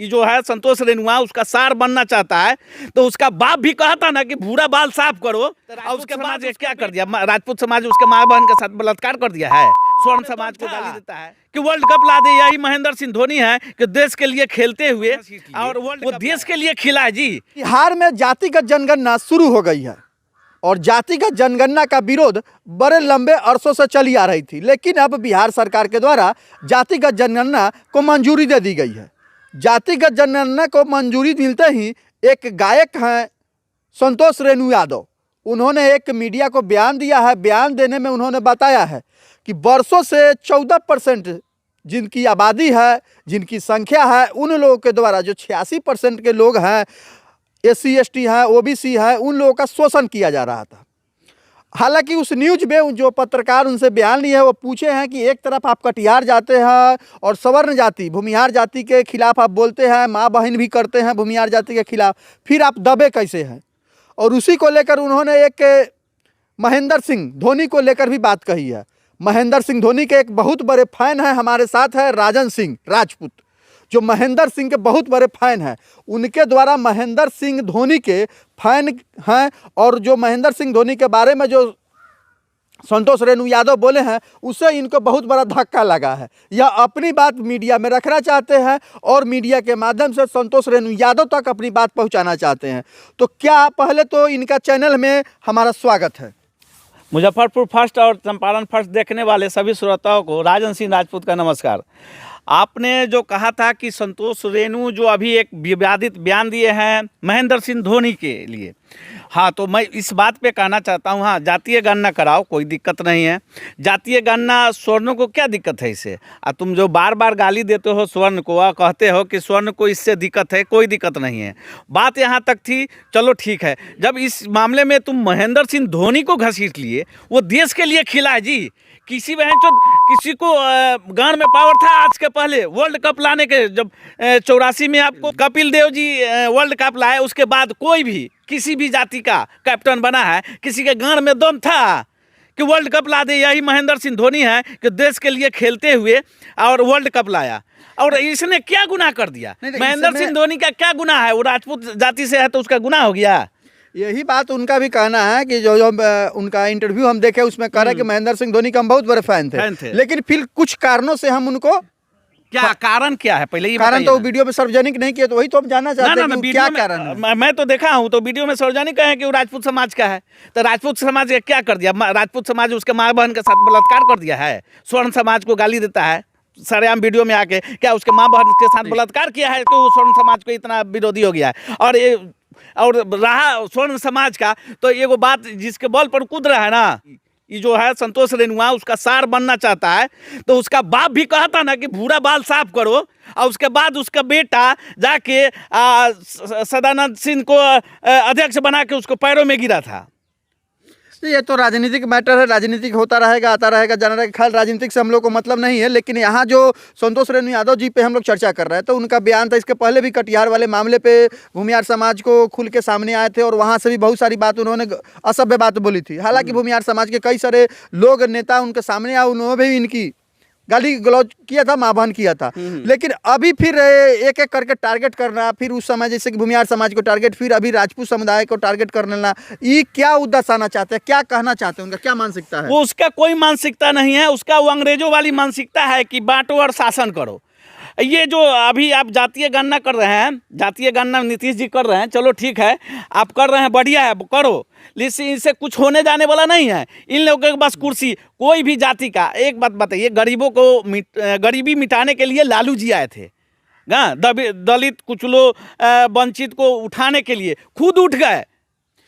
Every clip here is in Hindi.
ये जो है संतोष रेणुआ उसका सार बनना चाहता है, तो उसका बाप भी कहता ना कि भूरा बाल साफ करो, और उसके बाद क्या कर दिया, राजपूत समाज उसके माँ बहन के साथ बलात्कार कर दिया है, स्वर्ण समाज को गाली देता है कि वर्ल्ड कप ला दे। यही महेंद्र सिंह धोनी है कि देश के लिए खेलते हुए, और वो देश के लिए खिला है जी। बिहार में जातिगत जनगणना शुरू हो गई है और जातिगत जनगणना का विरोध बड़े लंबे अरसों से चली आ रही थी, लेकिन अब बिहार सरकार के द्वारा जातिगत जनगणना को मंजूरी दे दी गई है। जातिगत जनगणना को मंजूरी मिलते ही एक गायक हैं संतोष रेणु यादव, उन्होंने एक मीडिया को बयान दिया है। बयान देने में उन्होंने बताया है कि वर्षों से 14% जिनकी आबादी है, जिनकी संख्या है, उन लोगों के द्वारा जो 86% के लोग हैं, SC ST हैं, OBC हैं, उन लोगों का शोषण किया जा रहा था। हालांकि उस न्यूज में जो पत्रकार उनसे बयान लिए हैं वो पूछे हैं कि एक तरफ आप कटिहार जाते हैं और सवर्ण जाति भूमिहार जाति के खिलाफ आप बोलते हैं, माँ बहन भी करते हैं भूमिहार जाति के खिलाफ, फिर आप दबे कैसे हैं। और उसी को लेकर उन्होंने एक महेंद्र सिंह धोनी को लेकर भी बात कही है। महेंद्र सिंह धोनी के एक बहुत बड़े फैन हैं, हमारे साथ है राजन सिंह राजपूत, जो महेंद्र सिंह के बहुत बड़े फैन हैं। उनके द्वारा महेंद्र सिंह धोनी के फैन हैं, और जो महेंद्र सिंह धोनी के बारे में जो संतोष रेणु यादव बोले हैं उससे इनको बहुत बड़ा धक्का लगा है। यह अपनी बात मीडिया में रखना चाहते हैं और मीडिया के माध्यम से संतोष रेणु यादव तक अपनी बात पहुंचाना चाहते हैं। तो क्या पहले तो इनका चैनल में हमारा स्वागत है। मुजफ्फरपुर फर्स्ट और चंपारण फर्स्ट देखने वाले सभी श्रोताओं को राजन सिंह राजपूत का नमस्कार। आपने जो कहा था कि संतोष रेणु जो अभी एक विवादित बयान दिए हैं महेंद्र सिंह धोनी के लिए, हाँ, तो मैं इस बात पे कहना चाहता हूँ, हाँ, जातीय गणना कराओ, कोई दिक्कत नहीं है। जातीय गणना स्वर्ण को क्या दिक्कत है इससे? तुम जो बार बार गाली देते हो स्वर्ण को, कहते हो कि स्वर्ण को इससे दिक्कत है, कोई दिक्कत नहीं है। बात यहाँ तक थी, चलो ठीक है। जब इस मामले में तुम महेंद्र सिंह धोनी को घसीट लिए, वो देश के लिए खिला है जी। किसी किसी को गांड में पावर था आज के पहले वर्ल्ड कप लाने के, जब 84 में आपको कपिल देव जी वर्ल्ड कप लाए, उसके बाद कोई भी किसी भी जाति का कैप्टन बना है, किसी के गांड में दम था कि वर्ल्ड कप ला दे। यही महेंद्र सिंह धोनी है कि देश के लिए खेलते हुए और वर्ल्ड कप लाया। और इसने क्या गुनाह कर दिया? महेंद्र सिंह धोनी का क्या गुनाह है? वो राजपूत जाति से है तो उसका गुनाह हो गया। यही बात उनका भी कहना है कि जो उनका इंटरव्यू हम देखे उसमें कह रहे कि महेंद्र सिंह धोनी के हम बहुत बड़े फैन थे, लेकिन फिर कुछ कारणों से हम उनको, क्या कारण क्या है पहले ये कारण तो वीडियो में सार्वजनिक नहीं किया, तो वही तो हम जानना चाहते हैं कि क्या कारण है। मैं तो देखा हूँ तो वीडियो में सार्वजनिक है कि वो राजपूत समाज का है, तो राजपूत समाज ने क्या कर दिया? राजपूत समाज उसके माँ बहन के साथ बलात्कार कर दिया है, स्वर्ण समाज को गाली देता है सरेआम वीडियो में आके। क्या उसके माँ बहन के साथ बलात्कार किया है तो स्वर्ण समाज को इतना विरोधी हो गया है? और रहा स्वर्ण समाज का, तो ये वो बात जिसके बल पर कूद रहा है ना, ये जो है संतोष रेणुआ उसका सार बनना चाहता है, तो उसका बाप भी कहता ना कि भूरा बाल साफ करो, और उसके बाद उसका बेटा जाके सदानंद सिंह को अध्यक्ष बना के उसको पैरों में गिरा था। ये तो राजनीतिक मैटर है, राजनीतिक होता रहेगा, आता रहेगा, जाना रहेगा। खाली राजनीतिक से हम लोग को मतलब नहीं है, लेकिन यहाँ जो संतोष रेणु यादव जी पे हम लोग चर्चा कर रहे हैं, तो उनका बयान था। इसके पहले भी कटिहार वाले मामले पे भूमिहार समाज को खुल के सामने आए थे और वहाँ से भी बहुत सारी बात उन्होंने असभ्य बात बोली थी। हालांकि भूमिहार समाज के कई सारे लोग, नेता उनके सामने आए, उन्होंने भी इनकी गाली गलौज किया था, मां बहन किया था। लेकिन अभी फिर एक एक करके टारगेट करना, फिर उस समय जैसे कि भूमिहार समाज को टारगेट, फिर अभी राजपूत समुदाय को टारगेट कर लेना, ये क्या उद्देश्य आना चाहते हैं? क्या कहना चाहते हैं? उनका क्या मानसिकता है? वो उसका कोई मानसिकता नहीं है, उसका वो अंग्रेजों वाली मानसिकता है कि बांटो और शासन करो। ये जो अभी आप जातीय गणना कर रहे हैं, जातीय गणना नीतीश जी कर रहे हैं, चलो ठीक है, आप कर रहे हैं, बढ़िया है, करो, लेकिन इससे कुछ होने जाने वाला नहीं है। इन लोगों के पास कुर्सी, कोई भी जाति का, एक बात बताइए, गरीबों को गरीबी मिटाने के लिए लालू जी आए थे, दलित कुचलो वंचित को उठाने के लिए खुद उठ गए,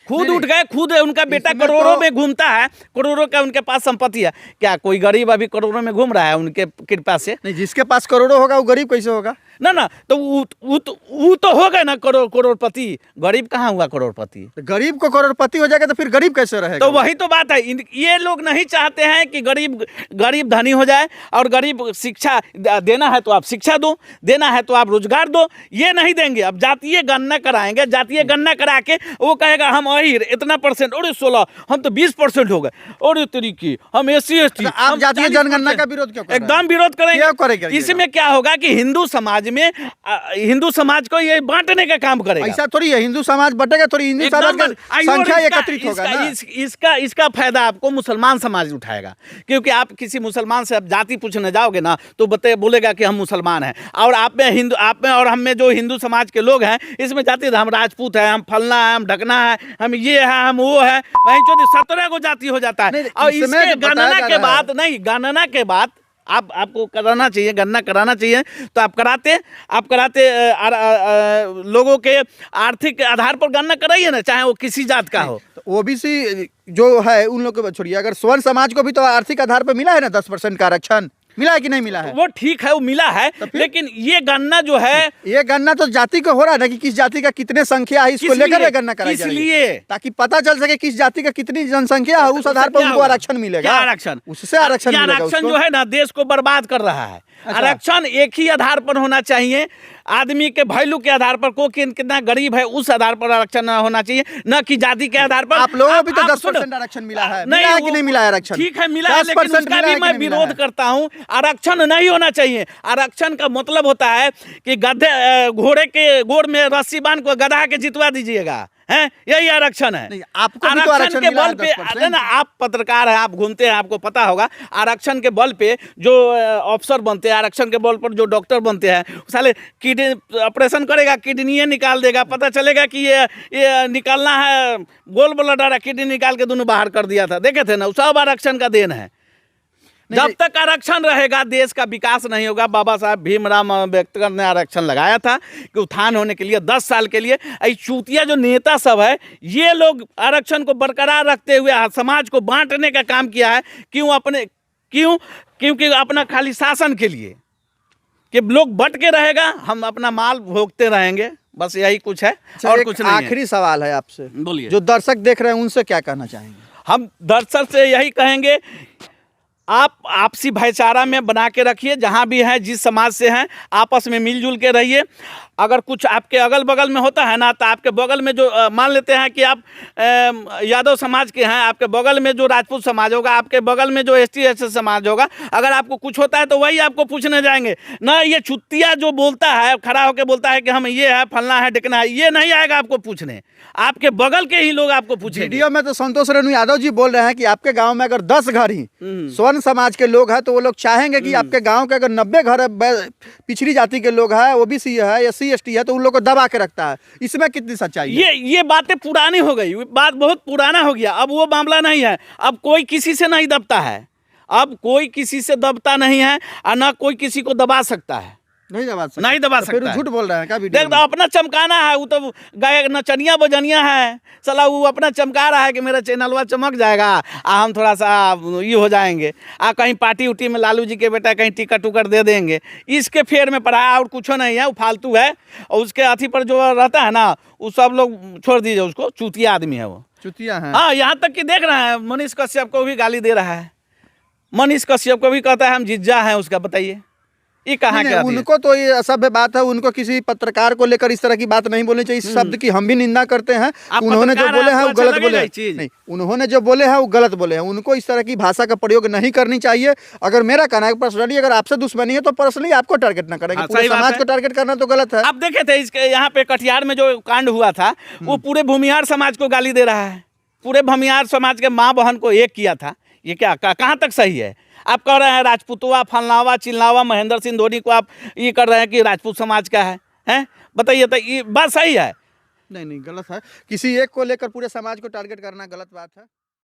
खुद उनका बेटा करोड़ों में घूमता है, करोड़ों का उनके पास संपत्ति है। क्या कोई गरीब अभी करोड़ों में घूम रहा है उनके कृपा से? नहीं, जिसके पास करोड़ों होगा वो गरीब कैसे होगा? ना, तो वो तो हो गए ना करोड़पति। गरीब कहाँ हुआ करोड़पति? गरीब को करोड़पति हो जाएगा तो फिर गरीब कैसे रहेगा? तो वही तो बात है, ये लोग नहीं चाहते हैं कि गरीब धनी हो जाए, और गरीब शिक्षा देना है तो आप शिक्षा दो, देना है तो आप रोजगार दो, ये नहीं देंगे। अब जातीय गणना कराएंगे, जातीय गणना करा के वो कहेगा हम इतना परसेंट, और 16, हम तो 20% हो गए, और तरीके हम SC ST। आप जातीय जनगणना का विरोध क्यों कर रहे हैं? एकदम विरोध करेंगे। इसमें क्या होगा कि हिंदू समाज में हिंदू समाज को ये बांटने का काम करेगा। ऐसा थोड़ी है, हिंदू समाज बटेगा थोड़ी, हिंदू समाज का संख्या एकत्रित होगा ना। इसका फायदा आपको मुसलमान समाज उठाएगा, क्योंकि आप किसी मुसलमान से आप जाति पूछने जाओगे ना तो बोलेगा कि हम मुसलमान हैं, और आप में और हम में जो हिंदू समाज के लोग हैं इसमें जाति, हम राजपूत हैं, हम फलना है, हम ढकना है, हम ये है, हम वो है, वहीं 17 को जाति हो जाता है। और इसके गणना के बाद नहीं, गणना के बाद आपको कराना चाहिए, गणना कराना चाहिए, तो आप कराते लोगों के आर्थिक आधार पर गणना कराइए ना, चाहे वो किसी जात का हो। तो ओबीसी जो है उन लोग को छोड़िए, अगर स्वर्ण समाज को भी तो आर्थिक आधार पर मिला है ना 10% का आरक्षण, मिला है कि नहीं मिला है? वो ठीक है, वो मिला है, लेकिन ये गणना जो है, ये गणना तो जाति को हो रहा है ना कि किस जाति का कितने संख्या है, इसको लेकर गणना कराई जा रही है, ताकि पता चल सके किस जाति का कितनी जनसंख्या है, उस आधार पर उनको आरक्षण मिलेगा। आरक्षण, उससे आरक्षण आरक्षण जो है ना देश को बर्बाद कर रहा है। आरक्षण एक ही आधार पर होना चाहिए, आदमी के वैल्यू के आधार पर, को कितना गरीब है उस आधार पर आरक्षण होना चाहिए, न कि जाति के आधार पर। आप लोगों को भी तो 10% आरक्षण मिला है, मिला है कि नहीं मिला है आरक्षण? ठीक है, मिला है, लेकिन उसका भी मैं विरोध करता हूं। आरक्षण नहीं होना चाहिए। आरक्षण का मतलब होता है कि घोड़े के गोड़ में रस्सी बांध को गधा के जितवा दीजिएगा, हैं? यही आरक्षण है। आपको भी तो आरक्षण के बल पे, ना आप पत्रकार हैं, आप घूमते हैं, आपको पता होगा, आरक्षण के बल पे जो अफसर बनते हैं, आरक्षण के बल पर जो डॉक्टर बनते हैं, साले किडनी ऑपरेशन करेगा, किडनी निकाल देगा, पता चलेगा कि ये निकालना है, गोल ब्लडर किडनी निकाल के दोनों बाहर कर दिया था, देखे थे ना, सब आरक्षण का देन है। जब तक आरक्षण रहेगा देश का विकास नहीं होगा। बाबा साहब भीमराव अम्बेडकर ने आरक्षण लगाया था कि उत्थान होने के लिए 10 साल के लिए। चूतिया जो नेता सब है, ये लोग आरक्षण को बरकरार रखते हुए समाज को बांटने का काम किया है। क्योंकि अपना खाली शासन के लिए, कि लोग बट के रहेगा, हम अपना माल भोगते रहेंगे, बस यही कुछ है और कुछ नहीं। आखिरी सवाल है आपसे, बोलिए। जो दर्शक देख रहे हैं उनसे क्या कहना चाहेंगे? हम दर्शक से यही कहेंगे, आप आपसी भाईचारा में बना के रखिए, जहाँ भी हैं, जिस समाज से हैं, आपस में मिलजुल के रहिए। अगर कुछ आपके अगल बगल में होता है ना, तो आपके बगल में जो मान लेते हैं कि आप यादव समाज के हैं, आपके बगल में जो राजपूत समाज होगा, आपके बगल में जो ST SC समाज होगा, अगर आपको कुछ होता है तो वही आपको पूछने जाएंगे ना। ये छुट्टिया जो बोलता है, खड़ा होकर बोलता है कि हम ये है, फलना है, ढकना है, ये नहीं आएगा आपको पूछने, आपके बगल के ही लोग आपको पूछेंगे। वीडियो में तो संतोष रेणु यादव जी बोल रहे हैं कि आपके गांव में अगर 10 घर ही स्वर्ण समाज के लोग हैं तो वो लोग चाहेंगे कि आपके गांव के अगर 90 घर पिछड़ी जाति के लोग हैं, OBC है, SC ST है, तो उन लोग को दबा के रखता है। इसमें कितनी सच्चाई है? ये बातें पुरानी हो गई, बात बहुत पुराना हो गया, अब वो मामला नहीं है। अब कोई किसी से नहीं दबता है, अब कोई किसी से दबता नहीं है, और ना कोई किसी को दबा सकता है, नहीं दबा सकता। फिर झूठ बोल रहे हैं क्या? देख, अपना चमकाना है, वो तो गायक नचनिया बजनिया है, साला वो अपना चमका रहा है कि मेरा चैनलवा चमक जाएगा, हम थोड़ा सा ये हो जाएंगे, कहीं पार्टी उटी में लालू जी के बेटा कहीं टिकट उकट दे देंगे, इसके फेर में पड़ा है, और कुछ नहीं है, वो फालतू है। और उसके अथी पर जो रहता है ना, वो सब लोग छोड़ दीजिए उसको, चूतिया आदमी है वो, चूतिया है। हाँ, यहाँ तक कि देख रहे हैं मनीष कश्यप को भी गाली दे रहा है, मनीष कश्यप को भी कहता है हम जिज्जा हैं उसका। बताइए ये कहाँ क्या? उनको तो ये असभ्य बात है, उनको किसी पत्रकार को लेकर इस तरह की बात नहीं बोलनी चाहिए। इस शब्द की हम भी निंदा करते हैं। उन्होंने जो बोले हैं वो गलत बोले हैं, नहीं, उन्होंने जो बोले हैं वो गलत बोले हैं। उनको इस तरह की भाषा का प्रयोग नहीं करनी चाहिए। अगर मेरा कहना है पर्सनली, अगर आपसे दुश्मनी है तो पर्सनली आपको टारगेट ना करेंगे, पूरे समाज को टारगेट करना तो गलत है। आप देखे थे इसके यहाँ पे कटिहार में जो कांड हुआ था, वो पूरे भूमिहार समाज को गाली दे रहा है, पूरे भूमिहार समाज के माँ बहन को एक किया था। ये क्या कहाँ तक सही है? आप कह रहे हैं राजपूतवा, फलनावा, चिलनावा, महेंद्र सिंह धोनी को आप ये कर रहे हैं कि राजपूत समाज का है, हैं? बताइए, तो ये बात सही है? नहीं, गलत है। किसी एक को लेकर पूरे समाज को टारगेट करना गलत बात है।